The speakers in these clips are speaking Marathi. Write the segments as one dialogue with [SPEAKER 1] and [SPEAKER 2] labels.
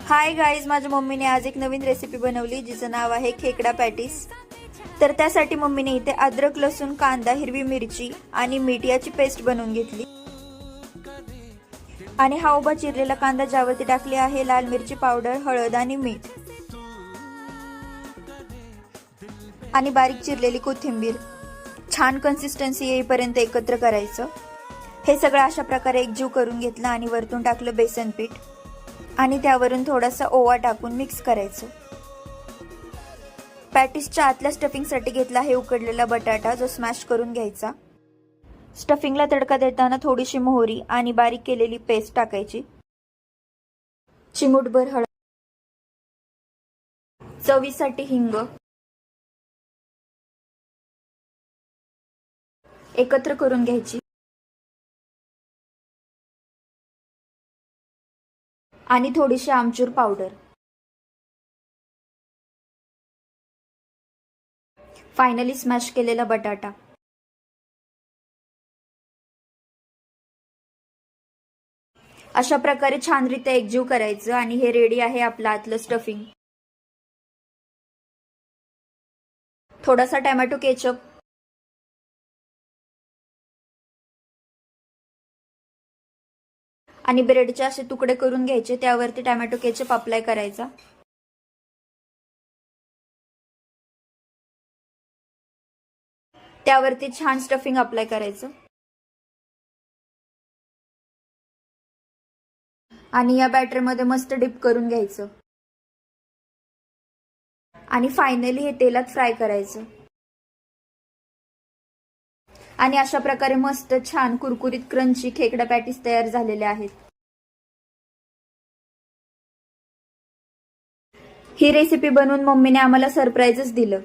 [SPEAKER 1] हाय गाईज, माझ्या मम्मीने आज एक नवीन रेसिपी बनवली जिचं नाव आहे खेकडा पॅटीस। तर त्यासाठी मम्मीने इथे अद्रक, लसूण, कांदा, हिरवी मिरची आणि मीठ याची पेस्ट बनवून घेतली आणि हा उभा चिरलेला कांदा ज्यावरती टाकले आहे लाल मिरची पावडर, हळद आणि मीठ आणि बारीक चिरलेली कोथिंबीर। छान कन्सिस्टन्सी येईपर्यंत एकत्र करायचं। हे सगळं अशा प्रकारे एकजीव करून घेतलं आणि वरतून टाकलं बेसन पीठ आणि त्यावरून थोडासा ओवा टाकून मिक्स करायचं। पॅटीसच्या आतल्या स्टफिंगसाठी घेतला आहे उकडलेला बटाटा जो स्मॅश करून घ्यायचा। स्टफिंगला तडका देताना थोडीशी मोहरी आणि बारीक केलेली पेस्ट टाकायची, चिमूटभर हळद, चवीसाठी हिंग, एकत्र करून घ्यायची आणि थोडीशी आमचूर पावडर। फायनली स्मॅश केलेला बटाटा। अशा प्रकारे छानरित्या एकजीव करायचं आणि हे रेडी आहे आपलं आतलं स्टफिंग। थोडासा टोमॅटो केचप, आणि ब्रेडचे असे तुकडे करून घ्यायचे, त्यावरती टोमॅटो केचप अप्लाय करायचा त्यावरती छान स्टफिंग अप्लाय करायचं आणि या बॅटरमध्ये मस्त डिप करून घ्यायचं आणि फायनली हे तेलात फ्राय करायचं आणि अशा प्रकारे मस्त छान कुरकुरीत क्रंची खेकडा पॅटीस तयार झालेले आहेत। ही रेसिपी बनवून मम्मीने आम्हाला सरप्राईजच दिलं।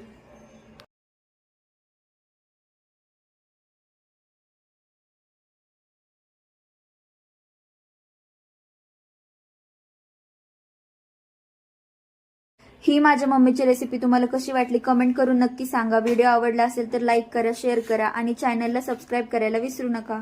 [SPEAKER 1] ही माझ्या मम्मीची रेसिपी तुम्हाला कशी वाटली कमेंट करून नक्की सांगा। व्हिडिओ आवडला असेल तर लाईक करा, शेअर करा आणि चॅनलला सबस्क्राईब करायला विसरू नका।